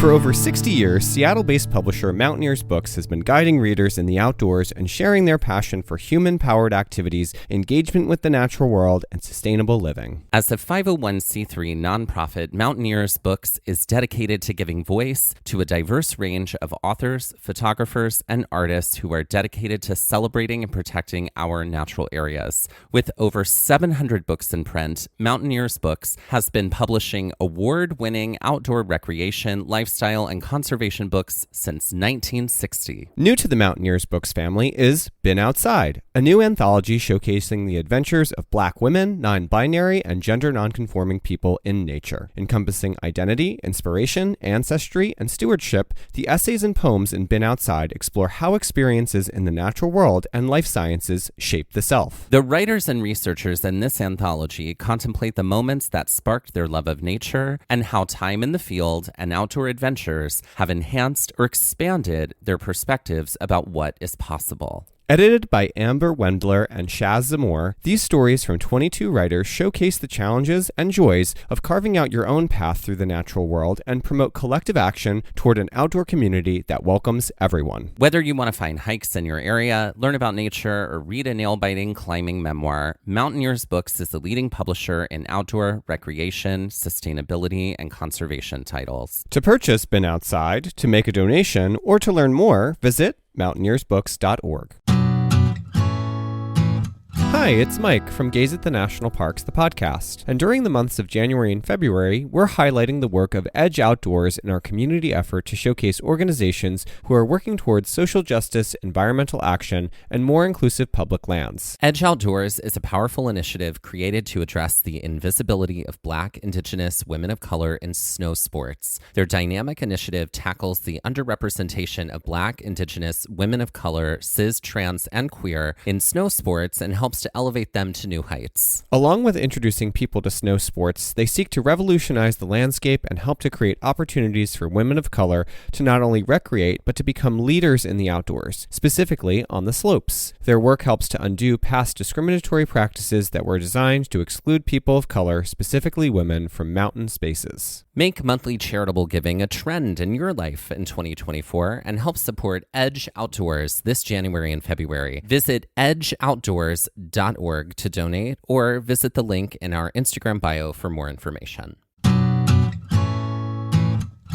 For over 60 years, Seattle-based publisher Mountaineers Books has been guiding readers in the outdoors and sharing their passion for human-powered activities, engagement with the natural world, and sustainable living. As a 501c3 nonprofit, Mountaineers Books is dedicated to giving voice to a diverse range of authors, photographers, and artists who are dedicated to celebrating and protecting our natural areas. With over 700 books in print, Mountaineers Books has been publishing award-winning outdoor recreation, lifestyle, and conservation books since 1960. New to the Mountaineers Books family is Been Outside, a new anthology showcasing the adventures of Black women, non-binary, and gender nonconforming people in nature. Encompassing identity, inspiration, ancestry, and stewardship, the essays and poems in Been Outside explore how experiences in the natural world and life sciences shape the self. The writers and researchers in this anthology contemplate the moments that sparked their love of nature and how time in the field and outdoor adventures have enhanced or expanded their perspectives about what is possible. Edited by Wendler and Shaz Zamore, these stories from 22 writers showcase the challenges and joys of carving out your own path through the natural world and promote collective action toward an outdoor community that welcomes everyone. Whether you want to find hikes in your area, learn about nature, or read a nail-biting climbing memoir, Mountaineers Books is the leading publisher in outdoor, recreation, sustainability, and conservation titles. To purchase Been Outside, to make a donation, or to learn more, visit mountaineersbooks.org. Hi, it's Mike from Gaze at the National Parks, the podcast. And during the months of January and February, we're highlighting the work of Edge Outdoors in our community effort to showcase organizations who are working towards social justice, environmental action, and more inclusive public lands. Edge Outdoors is a powerful initiative created to address the invisibility of Black, Indigenous, women of color in snow sports. Their dynamic initiative tackles the underrepresentation of Black, Indigenous, women of color, cis, trans, and queer in snow sports and helps to elevate them to new heights. Along with introducing people to snow sports, they seek to revolutionize the landscape and help to create opportunities for women of color to not only recreate, but to become leaders in the outdoors, specifically on the slopes. Their work helps to undo past discriminatory practices that were designed to exclude people of color, specifically women, from mountain spaces. Make monthly charitable giving a trend in your life in 2024 and help support Edge Outdoors this January and February. Visit edgeoutdoors.org to donate or visit the link in our Instagram bio for more information.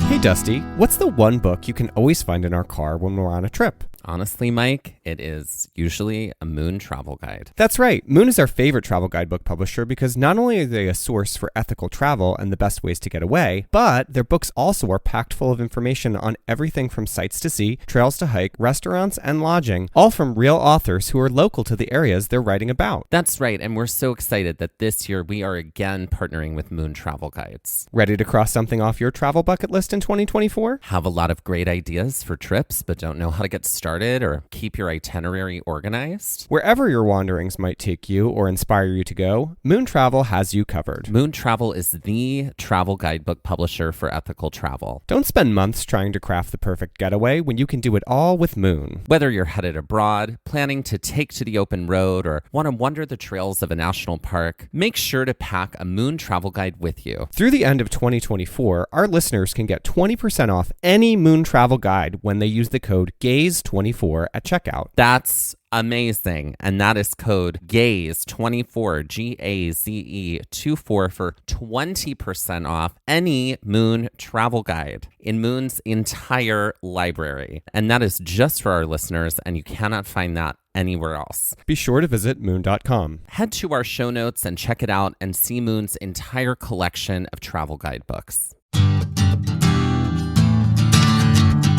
Hey Dusty, what's the one book you can always find in our car when we're on a trip? Honestly, Mike, it is usually a Moon travel guide. That's right. Moon is our favorite travel guidebook publisher because not only are they a source for ethical travel and the best ways to get away, but their books also are packed full of information on everything from sights to see, trails to hike, restaurants, and lodging, all from real authors who are local to the areas they're writing about. That's right, and we're so excited that this year we are again partnering with Moon Travel Guides. Ready to cross something off your travel bucket list in 2024? Have a lot of great ideas for trips, but don't know how to get started or keep your itinerary organized? Wherever your wanderings might take you or inspire you to go, Moon Travel has you covered. Moon Travel is the travel guidebook publisher for ethical travel. Don't spend months trying to craft the perfect getaway when you can do it all with Moon. Whether you're headed abroad, planning to take to the open road, or want to wander the trails of a national park, make sure to pack a Moon travel guide with you. Through the end of 2024, our listeners can get 20% off any Moon travel guide when they use the code GAZE24 at checkout. That's amazing. And that is code GAZE24, GAZE24 for 20% off any Moon travel guide in Moon's entire library. And that is just for our listeners, and you cannot find that anywhere else. Be sure to visit moon.com. Head to our show notes and check it out and see Moon's entire collection of travel guidebooks.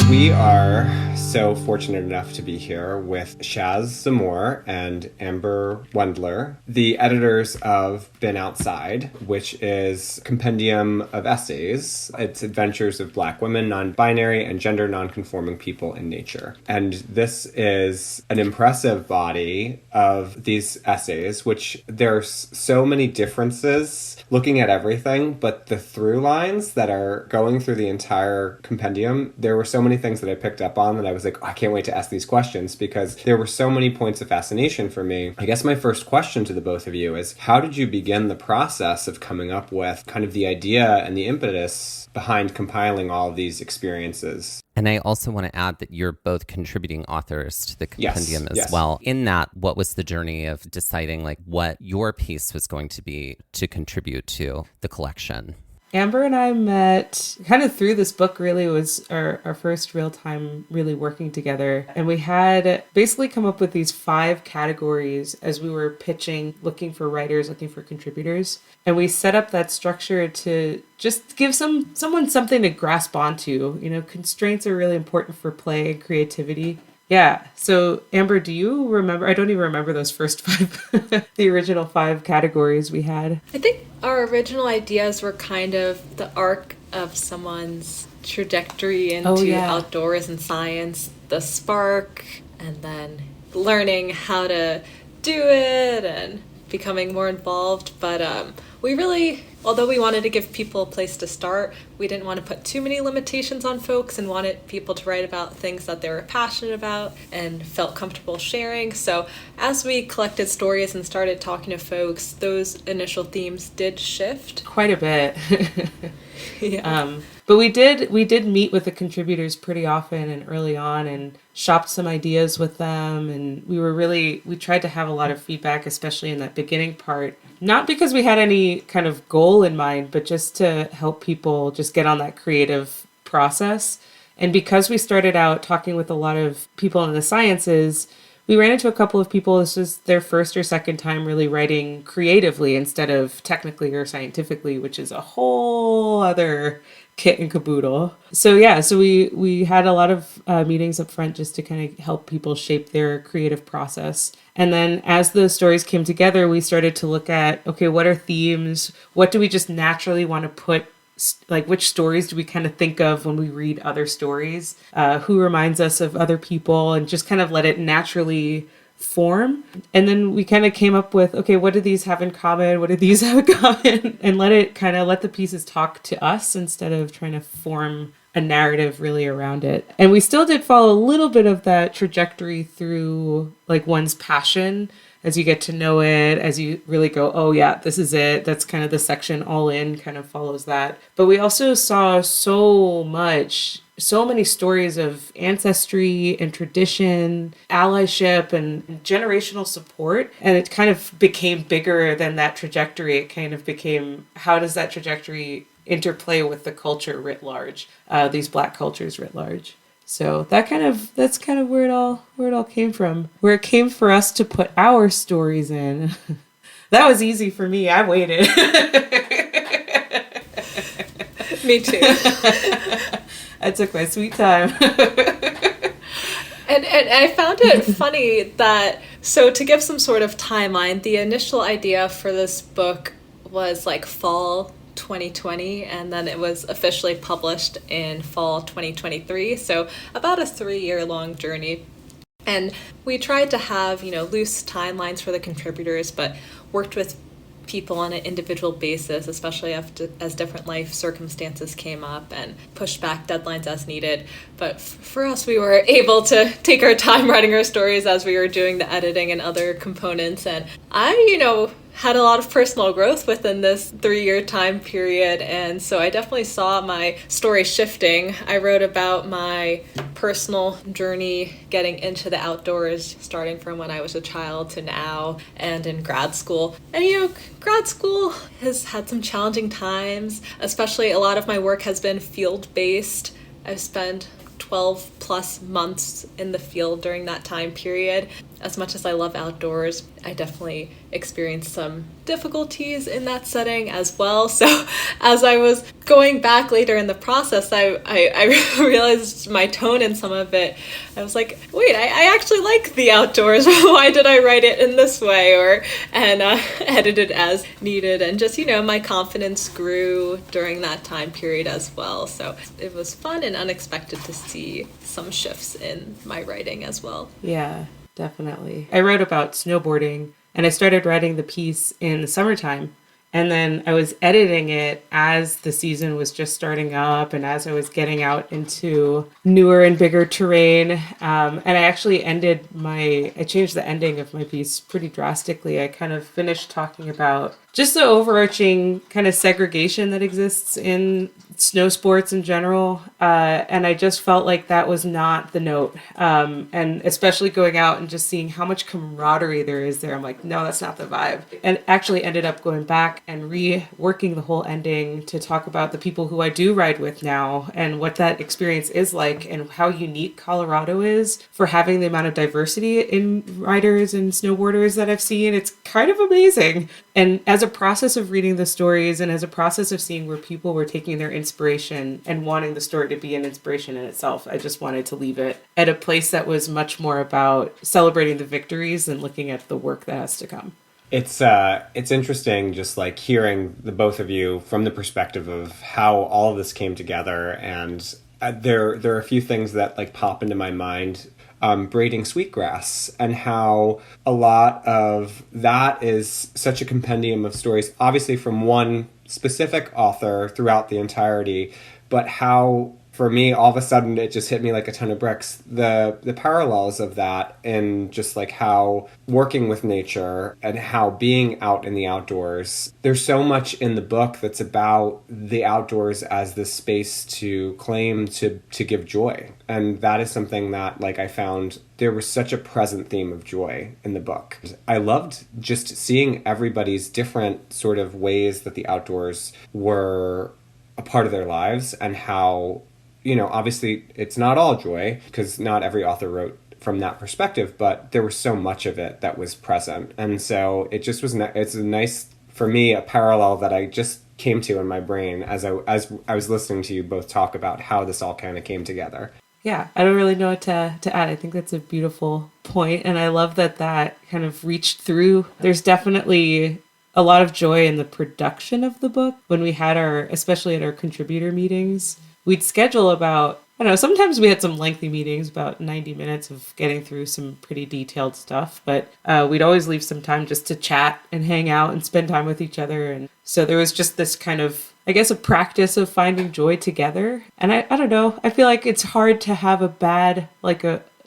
We are so fortunate enough to be here with Shaz Zamore and Wendler, the editors of Been Outside, which is a compendium of essays. It's adventures of Black women, non-binary, and gender nonconforming people in nature. And this is an impressive body of these essays, which there's so many differences looking at everything, but the through lines that are going through the entire compendium, there were so many things that I picked up on that I was like, oh, I can't wait to ask these questions because there were so many points of fascination for me. I guess my first question to the both of you is, how did you begin the process of coming up with kind of the idea and the impetus behind compiling all of these experiences? And I also want to add that you're both contributing authors to the compendium as yes. well. In that, what was the journey of deciding like what your piece was going to be to contribute to the collection? Amber and I met kind of through this book, really was our first real time really working together. And we had basically come up with these 5 categories as we were pitching, looking for writers, looking for contributors. And we set up that structure to just give someone something to grasp onto. You know, constraints are really important for play and creativity. Yeah. So, Amber, do you remember? I don't even remember those first 5, the original 5 categories we had. I think our original ideas were kind of the arc of someone's trajectory into outdoors and science, the spark, and then learning how to do it and becoming more involved. But we really, although we wanted to give people a place to start, we didn't want to put too many limitations on folks and wanted people to write about things that they were passionate about and felt comfortable sharing. So as we collected stories and started talking to folks, those initial themes did shift. Quite a bit. Yeah. But we did meet with the contributors pretty often and early on and shopped some ideas with them. And we tried to have a lot of feedback, especially in that beginning part. Not because we had any kind of goal in mind, but just to help people just get on that creative process. And because we started out talking with a lot of people in the sciences, we ran into a couple of people, this was their first or second time really writing creatively instead of technically or scientifically, which is a whole other kit and caboodle. So we had a lot of meetings up front just to kind of help people shape their creative process. And then as the stories came together, we started to look at, okay, what are themes? What do we just naturally want to put, like which stories do we kind of think of when we read other stories? Who reminds us of other people, and just kind of let it naturally form. And then we kind of came up with, okay, what do these have in common? What do these have in common? And let the pieces talk to us instead of trying to form a narrative really around it. And we still did follow a little bit of that trajectory through like one's passion as you get to know it, as you really go, oh yeah, this is it. That's kind of the section all in kind of follows that. But we also saw so many stories of ancestry and tradition, allyship and generational support. And it kind of became bigger than that trajectory. It kind of became, how does that trajectory interplay with the culture writ large, these Black cultures writ large? So that's kind of where it all came from. Where it came for us to put our stories in. That was easy for me. I waited. Me too. I took my sweet time. And I found it funny that, so to give some sort of timeline, the initial idea for this book was like fall 2020, and then it was officially published in fall 2023. So about a 3-year long journey. And we tried to have, loose timelines for the contributors, but worked with people on an individual basis, especially as different life circumstances came up, and pushed back deadlines as needed. But for us, we were able to take our time writing our stories as we were doing the editing and other components. And I, had a lot of personal growth within this 3-year time period. And so I definitely saw my story shifting. I wrote about my personal journey getting into the outdoors, starting from when I was a child to now and in grad school. And, grad school has had some challenging times, especially a lot of my work has been field-based. I've spent 12 plus months in the field during that time period. As much as I love outdoors, I definitely experienced some difficulties in that setting as well. So as I was going back later in the process, I realized my tone in some of it. I was like, wait, I actually like the outdoors. Why did I write it in this way? And edit it as needed. And just, my confidence grew during that time period as well. So it was fun and unexpected to see some shifts in my writing as well. Yeah. Definitely. I wrote about snowboarding, and I started writing the piece in the summertime. And then I was editing it as the season was just starting up and as I was getting out into newer and bigger terrain. And I actually I changed the ending of my piece pretty drastically. I kind of finished talking about just the overarching kind of segregation that exists in snow sports in general. And I just felt like that was not the note. And especially going out and just seeing how much camaraderie there is there. I'm like, no, that's not the vibe. And actually ended up going back and reworking the whole ending to talk about the people who I do ride with now and what that experience is like and how unique Colorado is for having the amount of diversity in riders and snowboarders that I've seen. It's kind of amazing. And as a process of reading the stories and as a process of seeing where people were taking their inspiration and wanting the story to be an inspiration in itself, I just wanted to leave it at a place that was much more about celebrating the victories and looking at the work that has to come. It's interesting just like hearing the both of you from the perspective of how all of this came together. And there are a few things that like pop into my mind. Braiding sweetgrass and how a lot of that is such a compendium of stories, obviously from one specific author throughout the entirety, but how for me, all of a sudden, it just hit me like a ton of bricks. The parallels of that and just like how working with nature and how being out in the outdoors, there's so much in the book that's about the outdoors as this space to claim to give joy. And that is something that like I found there was such a present theme of joy in the book. I loved just seeing everybody's different sort of ways that the outdoors were a part of their lives and how, you know, obviously it's not all joy because not every author wrote from that perspective, but there was so much of it that was present. And so it just was, it's a nice, for me, a parallel that I just came to in my brain as I was listening to you both talk about how this all kind of came together. Yeah, I don't really know what to add. I think that's a beautiful point, and I love that kind of reached through. There's definitely a lot of joy in the production of the book. When we had especially at our contributor meetings, we'd schedule about, I don't know, sometimes we had some lengthy meetings, about 90 minutes of getting through some pretty detailed stuff, but we'd always leave some time just to chat and hang out and spend time with each other. And so there was just this kind of, I guess, a practice of finding joy together. And I don't know, I feel like it's hard to have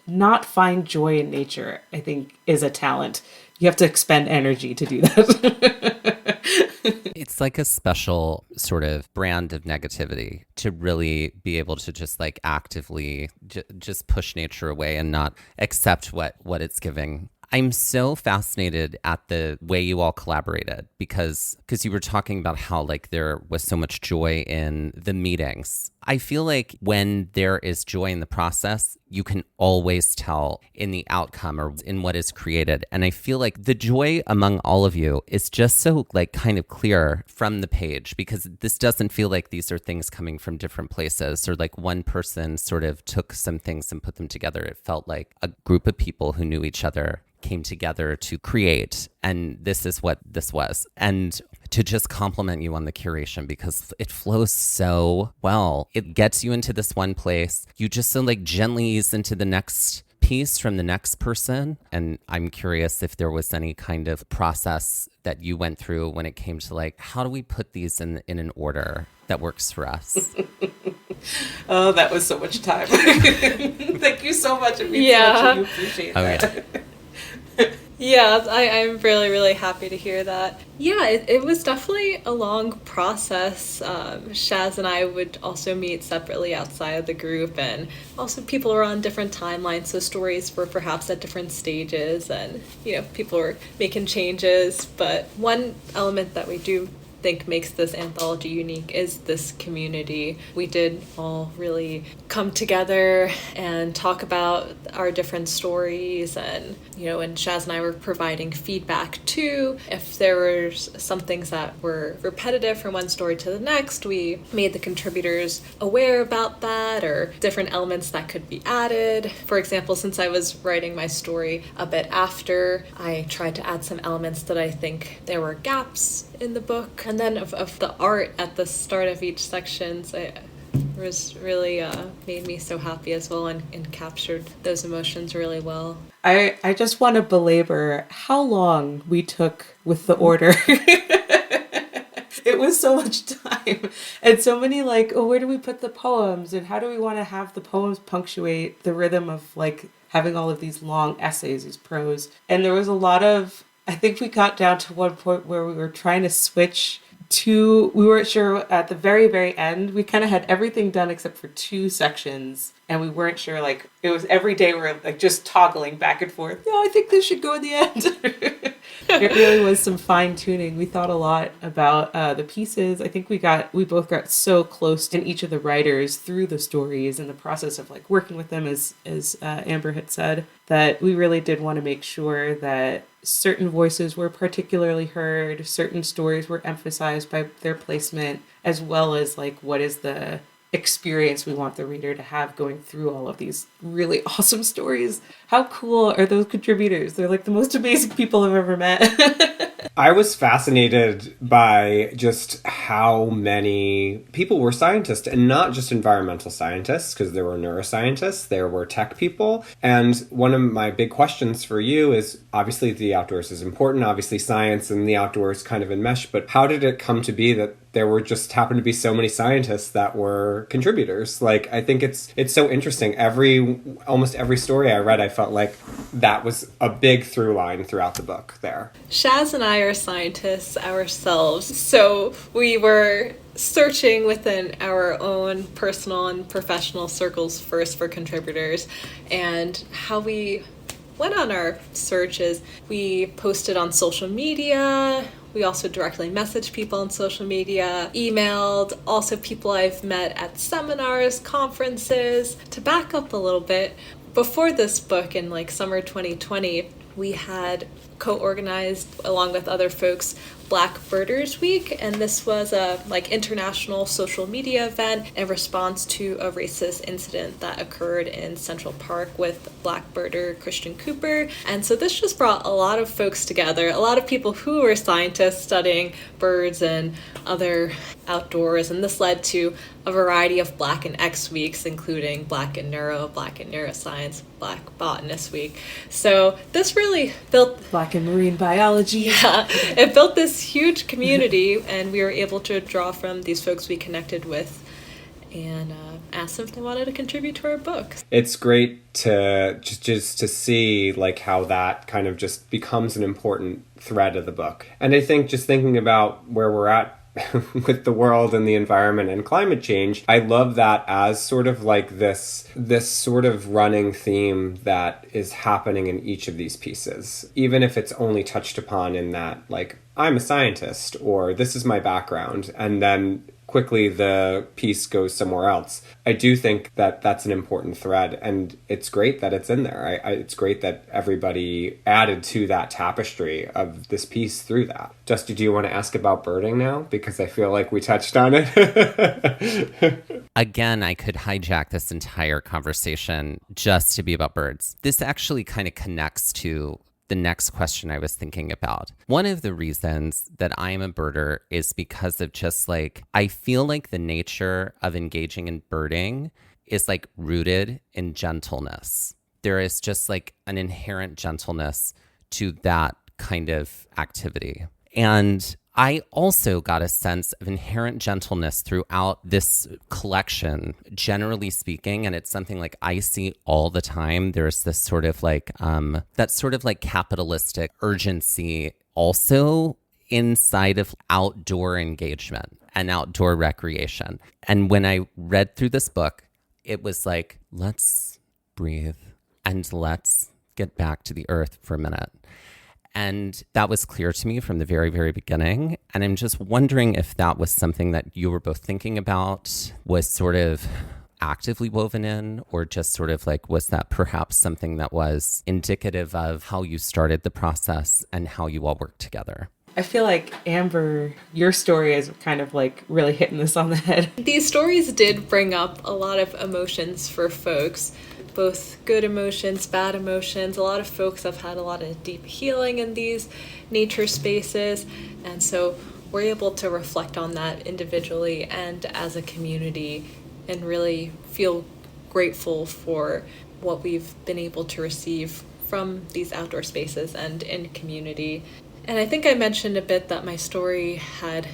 not find joy in nature, I think is a talent. You have to expend energy to do that. It's like a special sort of brand of negativity to really be able to just like actively just push nature away and not accept what it's giving. I'm so fascinated at the way you all collaborated because you were talking about how like there was so much joy in the meetings. I feel like when there is joy in the process, you can always tell in the outcome or in what is created. And I feel like the joy among all of you is just so like kind of clear from the page because this doesn't feel like these are things coming from different places or like one person sort of took some things and put them together. It felt like a group of people who knew each other came together to create, and this is what this was. And to just compliment you on the curation because it flows so well. It gets you into this one place. You just so like gently ease into the next piece from the next person. And I'm curious if there was any kind of process that you went through when it came to like, how do we put these in an order that works for us? Oh, that was so much time. Thank you so much. It means so much. You appreciate that. Yeah. Yeah, I'm really, really happy to hear that. Yeah, it was definitely a long process. Shaz and I would also meet separately outside of the group, and also people were on different timelines, so stories were perhaps at different stages, and, you know, people were making changes. But one element that we do think makes this anthology unique is this community. We did all really come together and talk about our different stories, and, you know, and Shaz and I were providing feedback too. If there were some things that were repetitive from one story to the next, we made the contributors aware about that or different elements that could be added. For example, since I was writing my story a bit after, I tried to add some elements that I think there were gaps in the book. And then of the art at the start of each section, it was really made me so happy as well and captured those emotions really well. I just want to belabor how long we took with the order. was so much time and so many like, oh, where do we put the poems and how do we want to have the poems punctuate the rhythm of like having all of these long essays, these prose. And there was a lot of, I think we got down to one point where we were trying to switch to, we weren't sure at the very, very end. We kind of had everything done except for 2 sections. And we weren't sure, like, it was every day we were like just toggling back and forth. No, I think this should go in the end. It really was some fine tuning. We thought a lot about the pieces. I think we both got so close to each of the writers through the stories and the process of like working with them, as Amber had said, that we really did want to make sure that certain voices were particularly heard, certain stories were emphasized by their placement, as well as like what is the experience we want the reader to have going through all of these really awesome stories. How cool are those contributors? They're like the most amazing people I've ever met. I was fascinated by just how many people were scientists, and not just environmental scientists, because there were neuroscientists, there were tech people. And one of my big questions for you is, obviously the outdoors is important, obviously science and the outdoors kind of enmesh, but how did it come to be that there were just happened to be so many scientists that were contributors? Like, I think it's so interesting. Almost every story I read, I felt like that was a big through line throughout the book there. Shaz and I are scientists ourselves, so we were searching within our own personal and professional circles first for contributors, and how we went on our searches. We posted on social media. We also directly messaged people on social media, emailed, also people I've met at seminars, conferences. To back up a little bit, before this book in like summer 2020, we had co-organized along with other folks Black Birders Week, and this was a like international social media event in response to a racist incident that occurred in Central Park with Black birder Christian Cooper. And so this just brought a lot of folks together, a lot of people who were scientists studying birds and other outdoors, and this led to a variety of Black and X weeks, including Black and Neuro, Black and Neuroscience, Black Botanist Week. So this really built Black and Marine Biology. Yeah, it built this huge community, and we were able to draw from these folks we connected with and ask them if they wanted to contribute to our book. It's great to just to see like how that kind of just becomes an important thread of the book. And I think just thinking about where we're at with the world and the environment and climate change, I love that as sort of like this sort of running theme that is happening in each of these pieces, even if it's only touched upon in that, like, I'm a scientist or this is my background, and then quickly the piece goes somewhere else. I do think that that's an important thread, and it's great that it's in there. It's great that everybody added to that tapestry of this piece through that. Dusty, do you want to ask about birding now? Because I feel like we touched on it. Again, I could hijack this entire conversation just to be about birds. This actually kind of connects to the next question I was thinking about. One of the reasons that I am a birder is because of just like, I feel like the nature of engaging in birding is like rooted in gentleness. There is just like an inherent gentleness to that kind of activity. And I also got a sense of inherent gentleness throughout this collection, generally speaking, and it's something like I see all the time. There's this sort of like, that sort of like capitalistic urgency also inside of outdoor engagement and outdoor recreation. And when I read through this book, it was like, let's breathe and let's get back to the earth for a minute. And that was clear to me from the very, very beginning. And I'm just wondering if that was something that you were both thinking about, was sort of actively woven in, or just sort of like, was that perhaps something that was indicative of how you started the process and how you all worked together? I feel like, Amber, your story is kind of like really hitting this on the head. These stories did bring up a lot of emotions for folks, both good emotions, bad emotions. A lot of folks have had a lot of deep healing in these nature spaces, and so we're able to reflect on that individually and as a community and really feel grateful for what we've been able to receive from these outdoor spaces and in community. And I think I mentioned a bit that my story had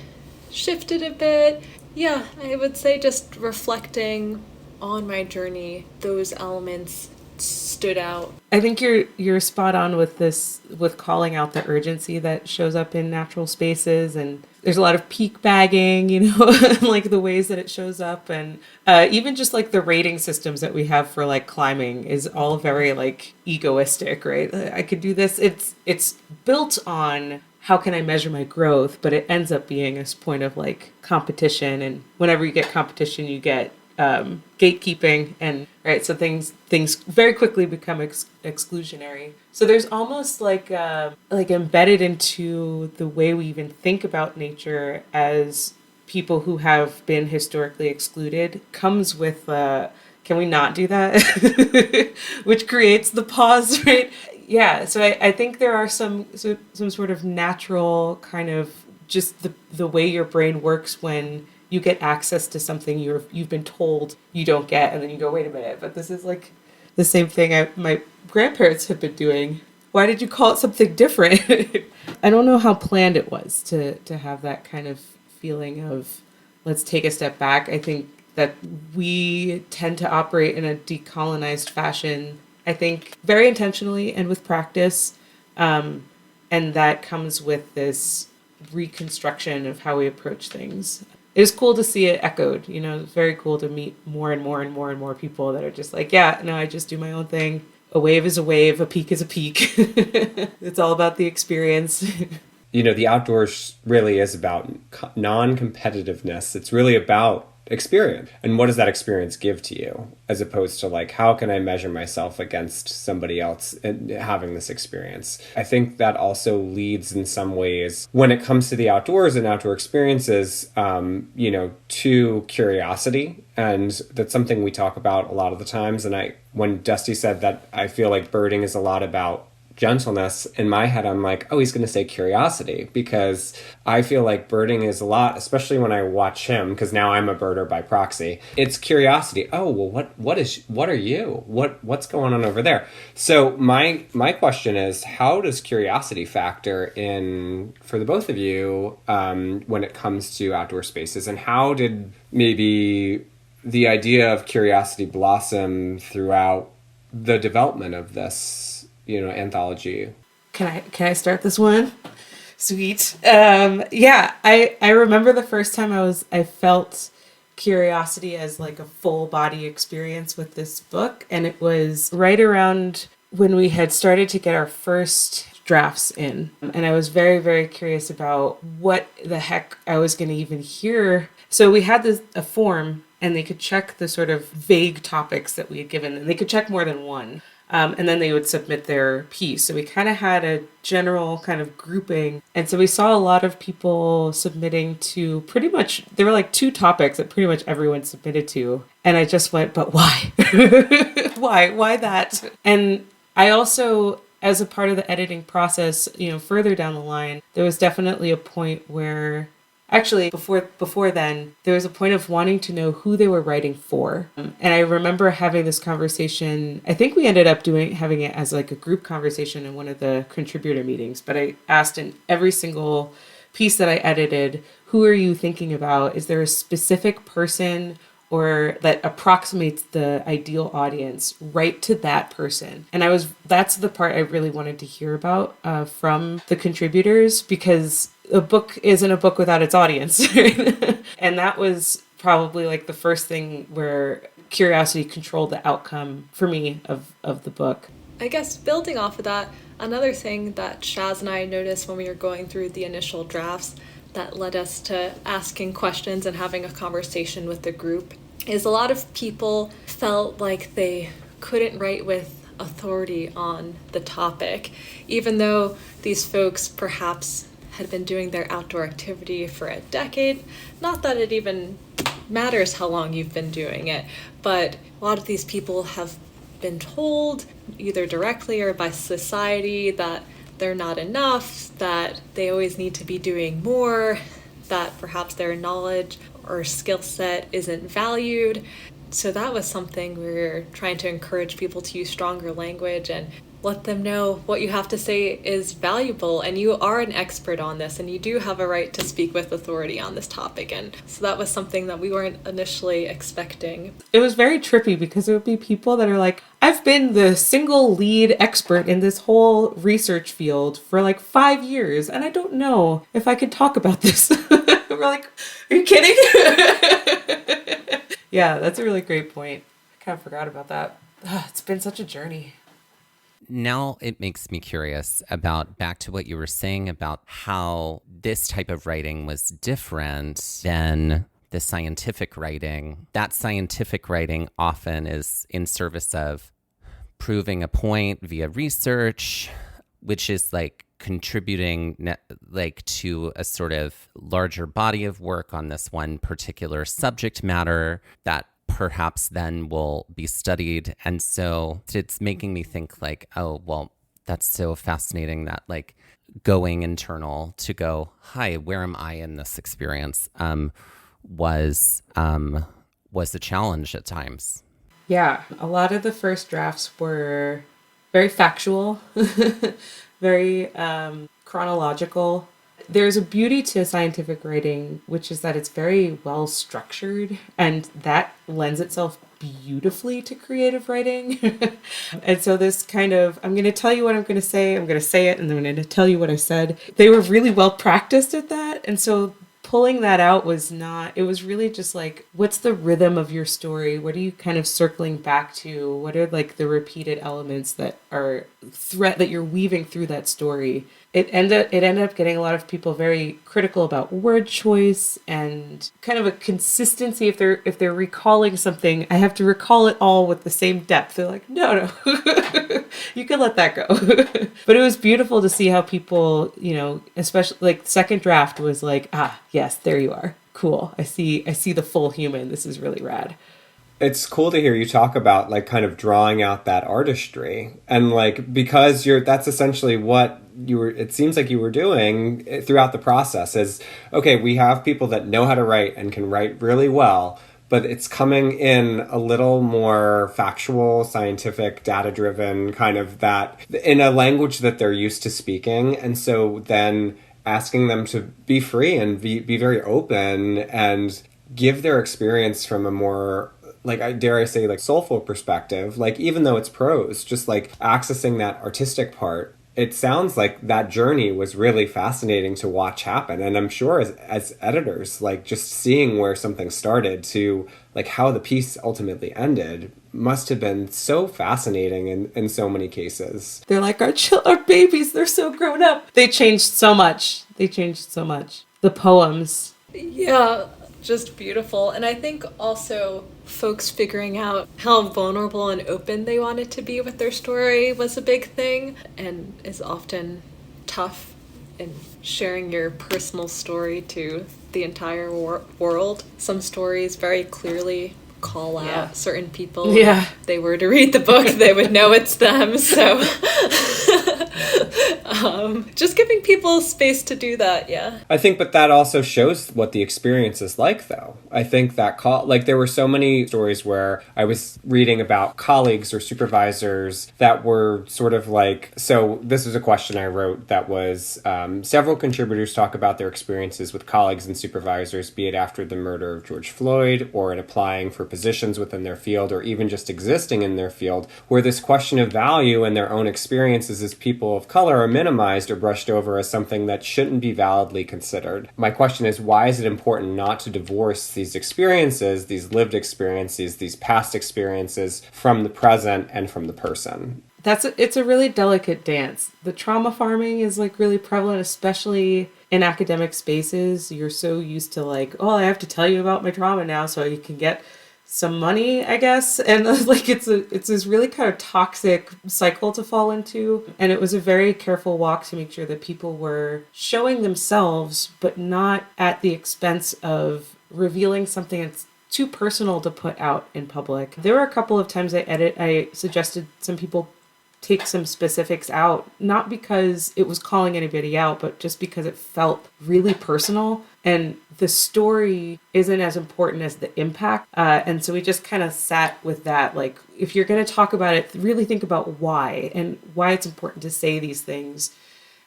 shifted a bit. Yeah, I would say just reflecting on my journey, those elements stood out. I think you're spot on with this, with calling out the urgency that shows up in natural spaces, and there's a lot of peak bagging, like the ways that it shows up, and even just like the rating systems that we have for like climbing is all very like egoistic, right? I could do this. It's built on how can I measure my growth, but it ends up being this point of like competition, and whenever you get competition, you get gatekeeping, and right, so things very quickly become exclusionary. So there's almost like embedded into the way we even think about nature as people who have been historically excluded comes with can we not do that? Which creates the pause, right? Yeah, so I think there are some sort of natural kind of just the way your brain works when you get access to something you've been told you don't get, and then you go, wait a minute, but this is like the same thing my grandparents have been doing. Why did you call it something different? I don't know how planned it was to have that kind of feeling of let's take a step back. I think that we tend to operate in a decolonized fashion, I think very intentionally and with practice, and that comes with this reconstruction of how we approach things. It was cool to see it echoed, it's very cool to meet more and more and more and more people that are just like, yeah, no, I just do my own thing. A wave is a wave, a peak is a peak. It's all about the experience. The outdoors really is about non-competitiveness. It's really about experience. And what does that experience give to you? As opposed to like, how can I measure myself against somebody else and having this experience? I think that also leads in some ways, when it comes to the outdoors and outdoor experiences, to curiosity. And that's something we talk about a lot of the times. And when Dusty said that I feel like birding is a lot about gentleness, in my head I'm like, oh, he's going to say curiosity, because I feel like birding is a lot, especially when I watch him, because now I'm a birder by proxy. It's curiosity. Oh, well, what are you? What's going on over there? So my question is, how does curiosity factor in for the both of you when it comes to outdoor spaces, and how did maybe the idea of curiosity blossom throughout the development of this anthology? Can I start this one? Sweet. I remember the first time I felt curiosity as like a full body experience with this book, and it was right around when we had started to get our first drafts in, and I was very, very curious about what the heck I was going to even hear. So we had a form, and they could check the sort of vague topics that we had given, and they could check more than one. And then they would submit their piece. So we kind of had a general kind of grouping. And so we saw a lot of people submitting to pretty much, there were like 2 topics that pretty much everyone submitted to. And I just went, but why? Why that? And I also, as a part of the editing process, further down the line, there was definitely a point where, actually, before then, there was a point of wanting to know who they were writing for. And I remember having this conversation. I think we ended up having it as like a group conversation in one of the contributor meetings. But I asked in every single piece that I edited, who are you thinking about? Is there a specific person or that approximates the ideal audience? Write to that person. And that's the part I really wanted to hear about from the contributors, because a book isn't a book without its audience. Right? And that was probably like the first thing where curiosity controlled the outcome for me of the book. I guess building off of that, another thing that Shaz and I noticed when we were going through the initial drafts that led us to asking questions and having a conversation with the group is a lot of people felt like they couldn't write with authority on the topic, even though these folks perhaps had been doing their outdoor activity for a decade. Not that it even matters how long you've been doing it, but a lot of these people have been told, either directly or by society, that they're not enough, that they always need to be doing more, that perhaps their knowledge or skill set isn't valued. So that was something we were trying to encourage people to use stronger language and let them know what you have to say is valuable, and you are an expert on this, and you do have a right to speak with authority on this topic. And so that was something that we weren't initially expecting. It was very trippy because there would be people that are like, I've been the single lead expert in this whole research field for like 5 years, and I don't know if I could talk about this. We're like, are you kidding? Yeah, that's a really great point. I kind of forgot about that. It's been such a journey. Now it makes me curious about back to what you were saying about how this type of writing was different than the scientific writing. That scientific writing often is in service of proving a point via research, which is like contributing like to a sort of larger body of work on this one particular subject matter that perhaps then will be studied. And so it's making me think like, oh, well, that's so fascinating that like going internal to go, hi, where am I in this experience, was a challenge at times. Yeah, a lot of the first drafts were very factual, very chronological. There's a beauty to scientific writing, which is that it's very well structured, and that lends itself beautifully to creative writing. And so this kind of, I'm going to tell you what I'm going to say it, and then I'm going to tell you what I said. They were really well practiced at that. And so pulling that out was not, it was really just like, what's the rhythm of your story? What are you kind of circling back to? What are like the repeated elements that are that you're weaving through that story? It ended up getting a lot of people very critical about word choice and kind of a consistency. If they're recalling something, I have to recall it all with the same depth. They're like, no, you can let that go. But it was beautiful to see how people, especially like second draft was like, yes, there you are. Cool. I see the full human. This is really rad. It's cool to hear you talk about like kind of drawing out that artistry, and like because that's essentially what it seems like you were doing throughout the process is, okay, we have people that know how to write and can write really well, but it's coming in a little more factual, scientific, data-driven, kind of that in a language that they're used to speaking. And so then asking them to be free and be very open and give their experience from a more, like, dare I say, like, soulful perspective. Like, even though it's prose, just like accessing that artistic part, it sounds like that journey was really fascinating to watch happen. And I'm sure as editors, like just seeing where something started to like how the piece ultimately ended must have been so fascinating in so many cases. They're like, our babies, they're so grown up. They changed so much. The poems. Yeah, just beautiful. And I think also folks figuring out how vulnerable and open they wanted to be with their story was a big thing, and is often tough in sharing your personal story to the entire world. Some stories very clearly call out certain people. Yeah. If they were to read the book, they would know it's them. So just giving people space to do that, yeah. I think, but that also shows what the experience is like, though. I think that there were so many stories where I was reading about colleagues or supervisors that were sort of like, so this is a question I wrote that was, several contributors talk about their experiences with colleagues and supervisors, be it after the murder of George Floyd or in applying for positions within their field or even just existing in their field, where this question of value and their own experiences as people of color are minimized or brushed over as something that shouldn't be validly considered. My question is, why is it important not to divorce these experiences, these lived experiences, these past experiences from the present and from the person? It's a really delicate dance. The trauma farming is like really prevalent, especially in academic spaces. You're so used to like, oh, I have to tell you about my trauma now so you can get some money, I guess. And like it's this really kind of toxic cycle to fall into. And it was a very careful walk to make sure that people were showing themselves, but not at the expense of revealing something that's too personal to put out in public. There were a couple of times I suggested some people take some specifics out, not because it was calling anybody out, but just because it felt really personal. And the story isn't as important as the impact. And so we just kind of sat with that. Like, if you're going to talk about it, really think about why and why it's important to say these things.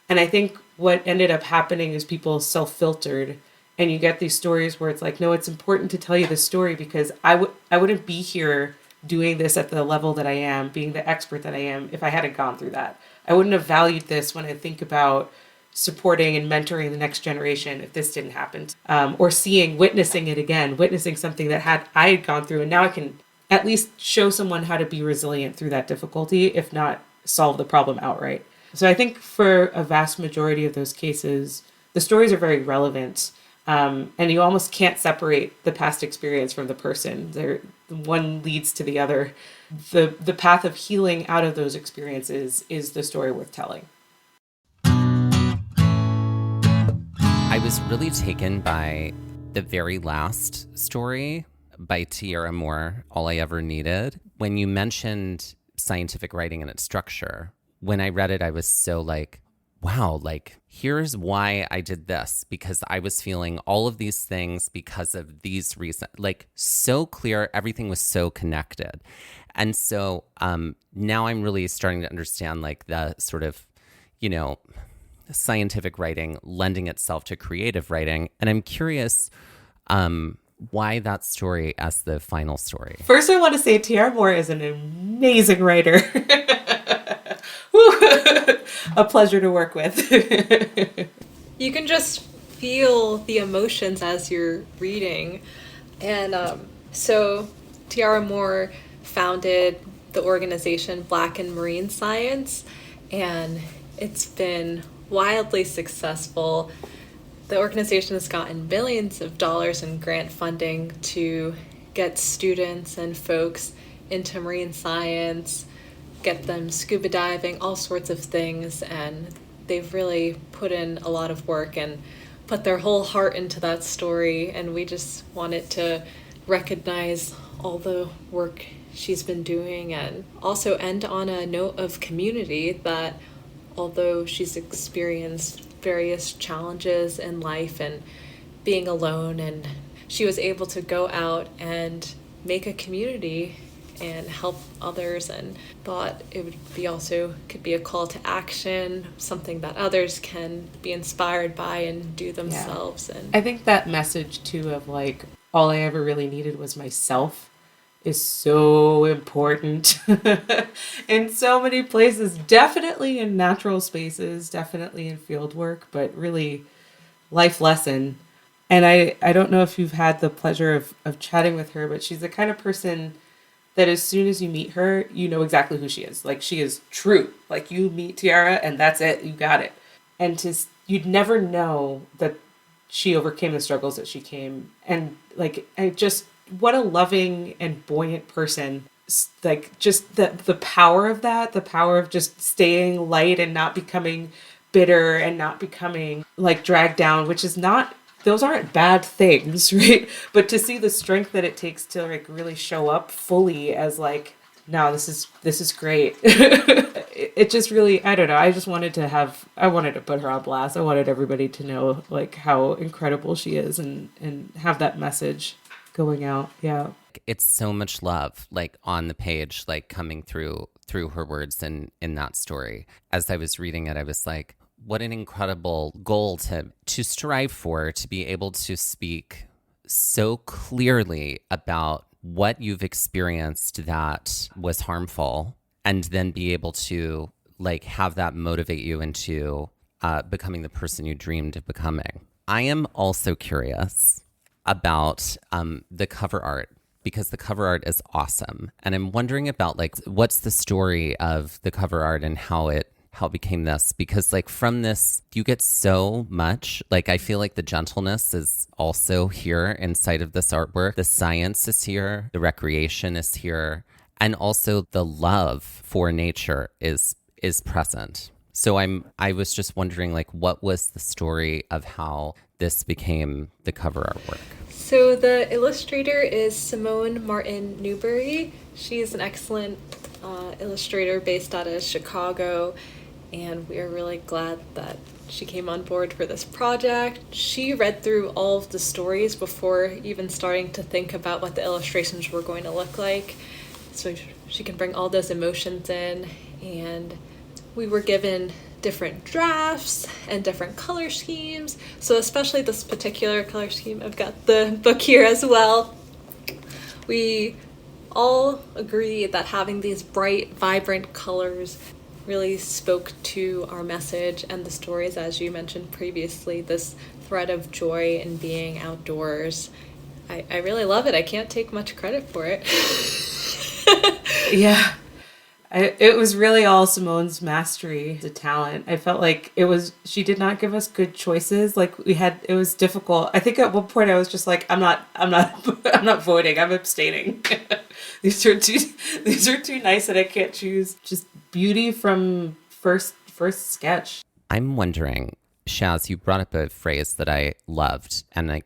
And I think what ended up happening is people self-filtered, and you get these stories where it's like, no, it's important to tell you this story because I wouldn't be here doing this at the level that I am, being the expert that I am, if I hadn't gone through that. I wouldn't have valued this when I think about supporting and mentoring the next generation if this didn't happen. Or witnessing it again, witnessing something that I had gone through, and now I can at least show someone how to be resilient through that difficulty, if not solve the problem outright. So I think for a vast majority of those cases, the stories are very relevant. And you almost can't separate the past experience from the person. One leads to the other. The path of healing out of those experiences is the story worth telling. I was really taken by the very last story by Tiara Moore, All I Ever Needed. When you mentioned scientific writing and its structure, when I read it, I was so like, wow, like, here's why I did this, because I was feeling all of these things because of these reasons, like, so clear. Everything was so connected. And so now I'm really starting to understand, like, the sort of, scientific writing lending itself to creative writing. And I'm curious why that story as the final story. First, I want to say Tiara Moore is an amazing writer. A pleasure to work with. You can just feel the emotions as you're reading. And so Tiara Moore founded the organization Black and Marine Science, and it's been wildly successful. The organization has gotten millions of dollars in grant funding to get students and folks into marine science, get them scuba diving, all sorts of things, and they've really put in a lot of work and put their whole heart into that story, and we just wanted to recognize all the work she's been doing and also end on a note of community that although she's experienced various challenges in life and being alone, and she was able to go out and make a community and help others, and thought it would be also could be a call to action, something that others can be inspired by and do themselves. Yeah. And I think that message too of like, all I ever really needed was myself is so important in so many places, definitely in natural spaces, definitely in field work, but really life lesson. And I don't know if you've had the pleasure of chatting with her, but she's the kind of person that as soon as you meet her, you know exactly who she is. Like, she is true. Like, you meet Tiara and that's it. You got it. And you'd never know that she overcame the struggles that she came. And like, what a loving and buoyant person. Like, just the power of that, the power of just staying light and not becoming bitter and not becoming like dragged down, which is not, those aren't bad things, right? But to see the strength that it takes to like really show up fully as like, no, this is great. It just really, I don't know. I wanted to put her on blast. I wanted everybody to know like how incredible she is and have that message going out. Yeah. It's so much love, like on the page, like coming through her words in that story. As I was reading it, I was like, what an incredible goal to strive for, to be able to speak so clearly about what you've experienced that was harmful, and then be able to like have that motivate you into becoming the person you dreamed of becoming. I am also curious about the cover art, because the cover art is awesome. And I'm wondering about like, what's the story of the cover art and how it became this? Because like from this, you get so much, like I feel like the gentleness is also here inside of this artwork. The science is here, the recreation is here, and also the love for nature is present. So I was just wondering, like, what was the story of how this became the cover artwork? So the illustrator is Simone Martin Newberry. She's an excellent illustrator based out of Chicago, and we are really glad that she came on board for this project. She read through all of the stories before even starting to think about what the illustrations were going to look like, so she can bring all those emotions in. And we were given different drafts and different color schemes, so especially this particular color scheme, I've got the book here as well. We all agree that having these bright, vibrant colors really spoke to our message and the stories, as you mentioned previously, this thread of joy in being outdoors. I really love it. I can't take much credit for it. Yeah. It was really all Simone's mastery, the talent. I felt like she did not give us good choices. Like it was difficult. I think at one point I was just like, I'm not voting. I'm abstaining. These are too nice that I can't choose. Just beauty from first sketch. I'm wondering, Shaz, you brought up a phrase that I loved, and I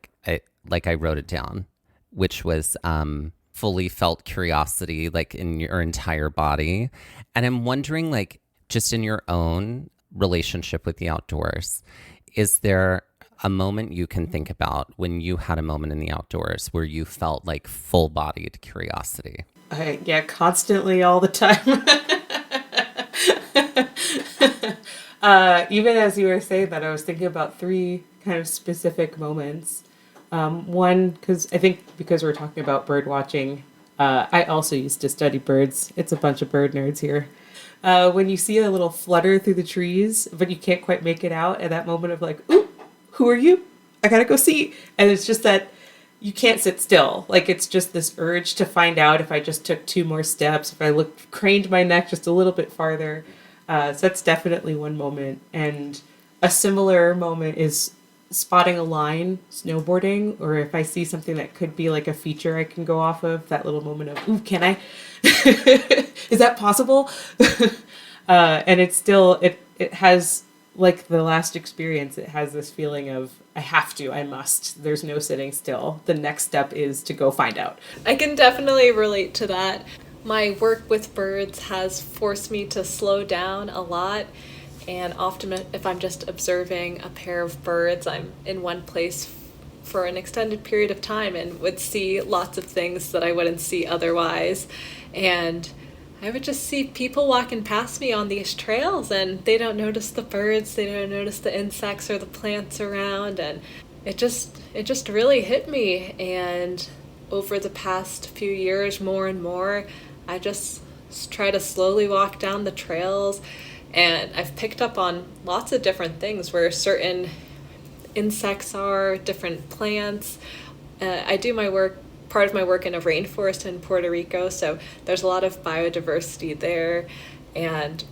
wrote it down, which was fully felt curiosity, like in your entire body. And I'm wondering, like, just in your own relationship with the outdoors, is there a moment you can think about when you had a moment in the outdoors where you felt like full-bodied curiosity? Yeah, constantly, all the time. Even as you were saying that, I was thinking about 3 kind of specific moments. One, because we're talking about bird watching, I also used to study birds. It's a bunch of bird nerds here. When you see a little flutter through the trees, but you can't quite make it out, at that moment of like, ooh, who are you? I gotta go see. And it's just that you can't sit still. Like, it's just this urge to find out if I just took 2 more steps, if I craned my neck just a little bit farther. So that's definitely one moment. And a similar moment is spotting a line snowboarding, or if I see something that could be like a feature I can go off of, that little moment of, ooh, can I? Is that possible? And it's still, it has, like the last experience, it has this feeling of, I must. There's no sitting still. The next step is to go find out. I can definitely relate to that. My work with birds has forced me to slow down a lot. And often if I'm just observing a pair of birds, I'm in one place for an extended period of time and would see lots of things that I wouldn't see otherwise. And I would just see people walking past me on these trails, and they don't notice the birds, they don't notice the insects or the plants around. And it just really hit me. And over the past few years, more and more, I just try to slowly walk down the trails. And I've picked up on lots of different things, where certain insects are, different plants. I do part of my work in a rainforest in Puerto Rico, so there's a lot of biodiversity there. And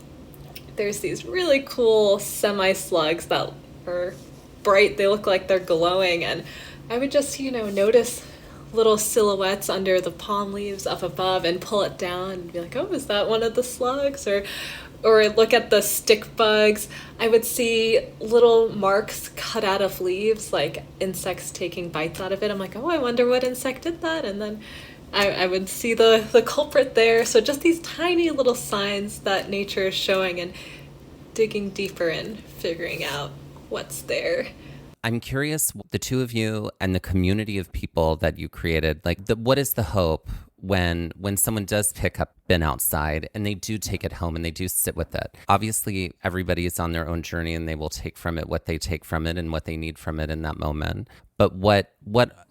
there's these really cool semi-slugs that are bright. They look like they're glowing. And I would just, notice little silhouettes under the palm leaves up above and pull it down and be like, oh, is that one of the slugs? Or look at the stick bugs. I would see little marks cut out of leaves, like insects taking bites out of it. I'm like, oh, I wonder what insect did that. And then I would see the culprit there. So just these tiny little signs that nature is showing, and digging deeper and figuring out what's there. I'm curious, the two of you and the community of people that you created, what is the hope when someone does pick up Been Outside and they do take it home and they do sit with it? Obviously, everybody is on their own journey and they will take from it what they take from it and what they need from it in that moment. But what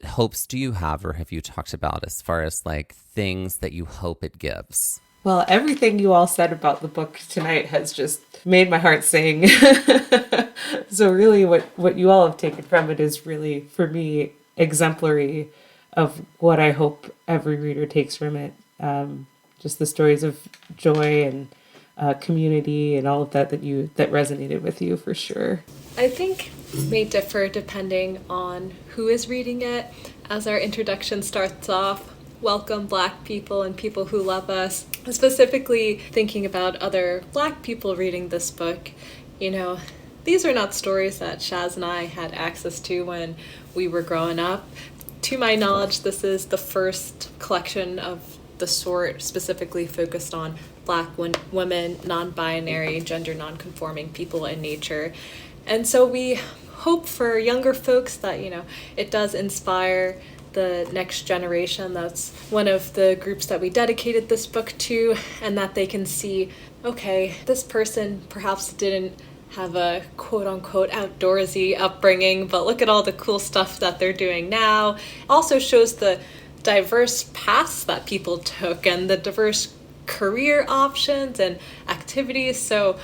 hopes do you have, or have you talked about, as far as things that you hope it gives? Well, everything you all said about the book tonight has just made my heart sing. So really what you all have taken from it is really, for me, exemplary of what I hope every reader takes from it. Just the stories of joy and community and all of that resonated with you, for sure. I think may differ depending on who is reading it. As our introduction starts off, welcome Black people and people who love us. Specifically thinking about other Black people reading this book, these are not stories that Shaz and I had access to when we were growing up. To my knowledge, this is the first collection of the sort specifically focused on Black women, non-binary, gender nonconforming people in nature. And so we hope for younger folks that, it does inspire the next generation. That's one of the groups that we dedicated this book to, and that they can see, okay, this person perhaps didn't have a quote-unquote outdoorsy upbringing, but look at all the cool stuff that they're doing now. Also shows the diverse paths that people took and the diverse career options and activities, so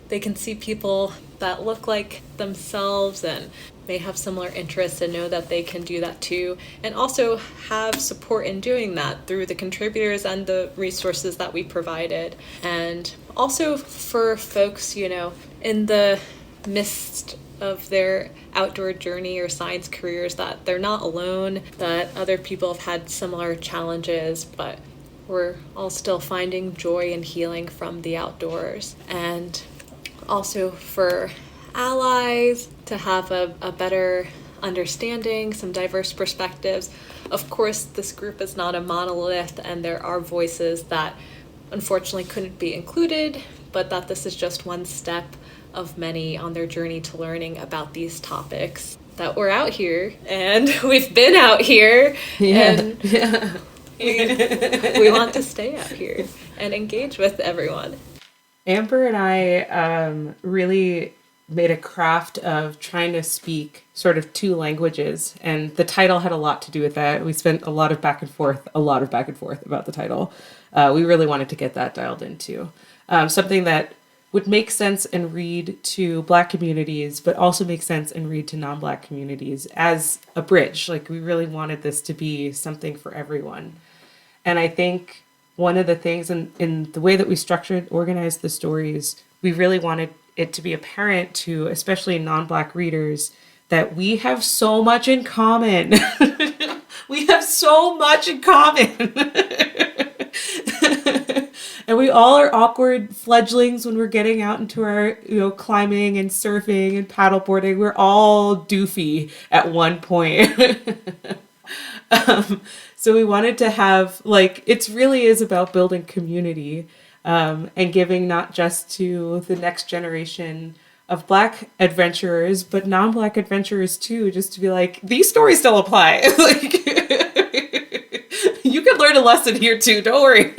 they can see people that look like themselves and may have similar interests and know that they can do that too, and also have support in doing that through the contributors and the resources that we provided. And also for folks, in the midst of their outdoor journey or science careers, that they're not alone, that other people have had similar challenges, but we're all still finding joy and healing from the outdoors. And also for allies to have a better understanding, some diverse perspectives. Of course, this group is not a monolith, and there are voices that unfortunately couldn't be included, but that this is just one step of many on their journey to learning about these topics. That we're out here, and we've been out here, and we want to stay out here and engage with everyone. Amber and I really made a craft of trying to speak sort of two languages, and the title had a lot to do with that. We spent a lot of back and forth about the title. We really wanted to get that dialed into something that would make sense and read to Black communities, but also make sense and read to non-Black communities as a bridge. Like, we really wanted this to be something for everyone. And I think one of the things in the way that we organized the stories, we really wanted it to be apparent to especially non-Black readers that we have so much in common. We have so much in common. And we all are awkward fledglings when we're getting out into our, climbing and surfing and paddleboarding. We're all doofy at one point. So we wanted to have, it really is about building community and giving not just to the next generation of Black adventurers, but non-Black adventurers too, just to be like, these stories still apply. You can learn a lesson here too, don't worry.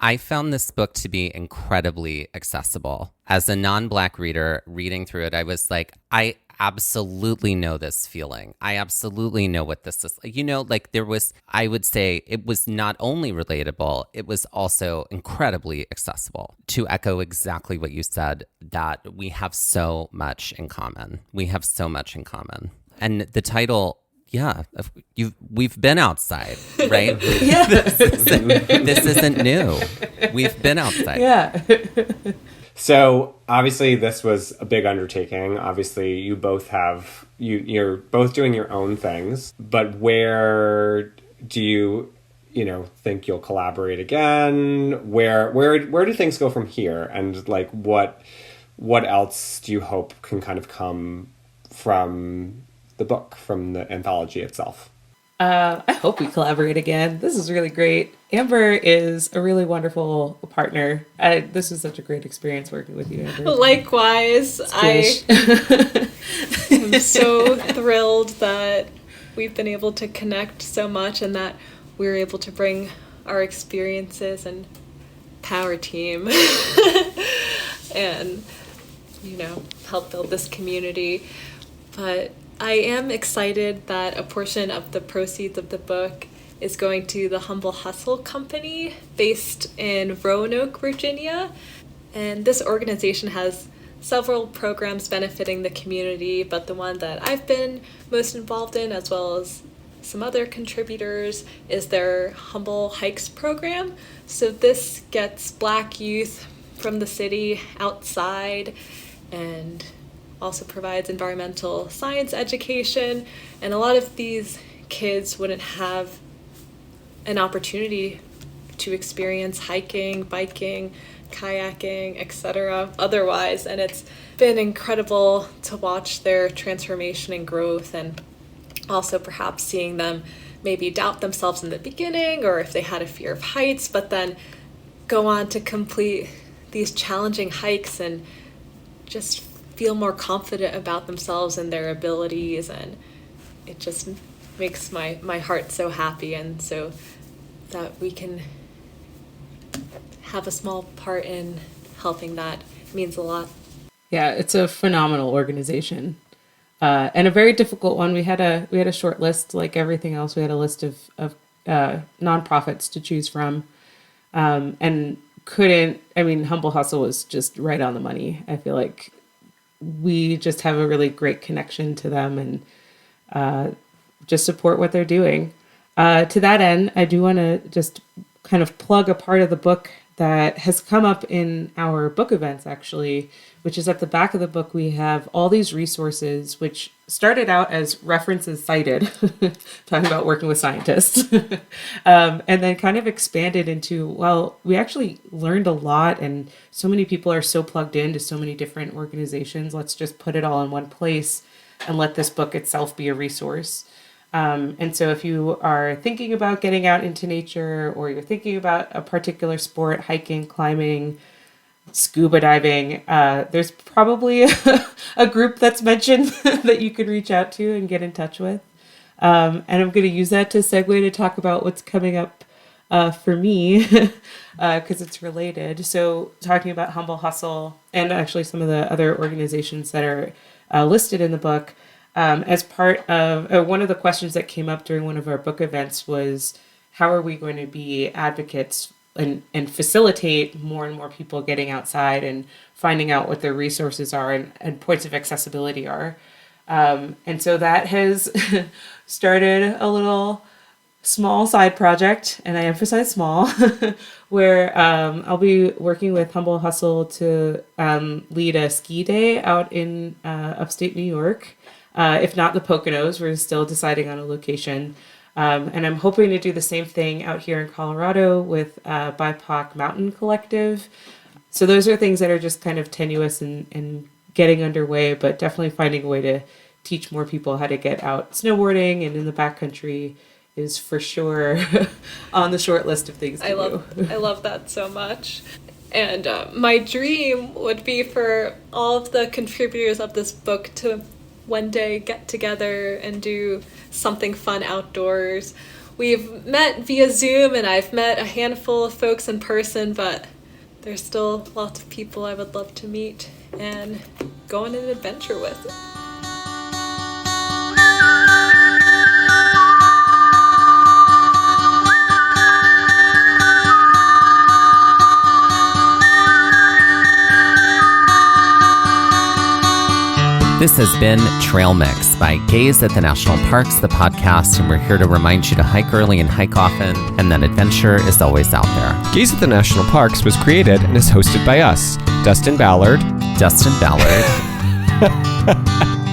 I found this book to be incredibly accessible. As a non-Black reader reading through it, I was like, I absolutely know this feeling. I absolutely know what this is. I would say it was not only relatable, it was also incredibly accessible. To echo exactly what you said, that we have so much in common. We have so much in common. And the title, we've been outside, right? Yeah. This isn't new. We've been outside. Yeah. So obviously this was a big undertaking. Obviously you both you're both doing your own things, but where do you, think you'll collaborate again? Where do things go from here? And what else do you hope can kind of come from the book, from the anthology itself? I hope we collaborate again. This is really great. Amber is a really wonderful partner. This was such a great experience working with you, Amber. Likewise. I'm so thrilled that we've been able to connect so much and that we were able to bring our experiences and power team and, help build this community. But I am excited that a portion of the proceeds of the book is going to the Humble Hustle Company based in Roanoke, Virginia. And this organization has several programs benefiting the community, but the one that I've been most involved in, as well as some other contributors, is their Humble Hikes program. So this gets Black youth from the city outside and also provides environmental science education, and a lot of these kids wouldn't have an opportunity to experience hiking, biking, kayaking, etc. otherwise, and it's been incredible to watch their transformation and growth, and also perhaps seeing them maybe doubt themselves in the beginning, or if they had a fear of heights, but then go on to complete these challenging hikes and just feel more confident about themselves and their abilities. And it just makes my heart so happy, and so that we can have a small part in helping that means a lot. Yeah, it's a phenomenal organization. And a very difficult one. We had a short list, like everything else. We had a list of nonprofits to choose from, and Humble Hustle was just right on the money. I feel like we just have a really great connection to them, and just support what they're doing. To that end, I do want to just kind of plug a part of the book that has come up in our book events, actually, which is at the back of the book. We have all these resources, which started out as references cited, talking about working with scientists, and then kind of expanded into, well, we actually learned a lot, and so many people are so plugged into so many different organizations. Let's just put it all in one place and let this book itself be a resource. And so if you are thinking about getting out into nature, or you're thinking about a particular sport, hiking, climbing, scuba diving, there's probably a group that's mentioned that you could reach out to and get in touch with. And I'm going to use that to segue to talk about what's coming up for me, because it's related. So talking about Humble Hustle, and actually some of the other organizations that are listed in the book, as part of one of the questions that came up during one of our book events was, how are we going to be advocates and facilitate more and more people getting outside and finding out what their resources are and points of accessibility are. And so that has started a little small side project, and I emphasize small, where I'll be working with Humble Hustle to lead a ski day out in upstate New York. If not the Poconos, we're still deciding on a location. And I'm hoping to do the same thing out here in Colorado with BIPOC Mountain Collective. So those are things that are just kind of tenuous and getting underway, but definitely finding a way to teach more people how to get out snowboarding and in the backcountry is for sure on the short list of things to do. I love that so much. And my dream would be for all of the contributors of this book to one day get together and do something fun outdoors. We've met via Zoom, and I've met a handful of folks in person, but there's still lots of people I would love to meet and go on an adventure with. This has been Trail Mix by Gaze at the National Parks, the podcast, and we're here to remind you to hike early and hike often, and that adventure is always out there. Gaze at the National Parks was created and is hosted by us, Dustin Ballard,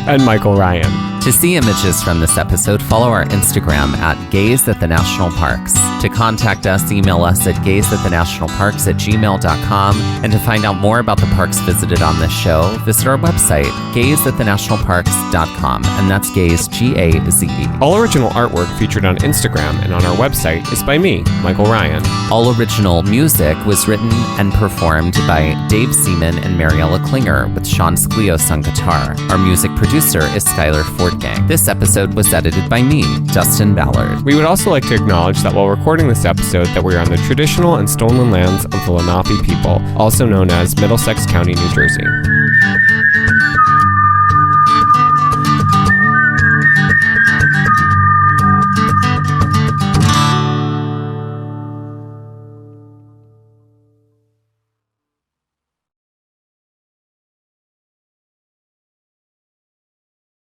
and Michael Ryan. To see images from this episode, follow our Instagram at Gaze at the National Parks. To contact us, email us at gazeatthenationalparks@gmail.com. And to find out more about the parks visited on this show, visit our website, gazeatthenationalparks.com. And that's Gaze, G-A-Z-E. All original artwork featured on Instagram and on our website is by me, Michael Ryan. All original music was written and performed by Dave Seaman and Mariella Klinger, with Sean Sclios on guitar. Our music producer is Skyler Fortgang. This episode was edited by me, Dustin Ballard. We would also like to acknowledge that while recording this episode, that we are on the traditional and stolen lands of the Lenape people, also known as Middlesex County, New Jersey.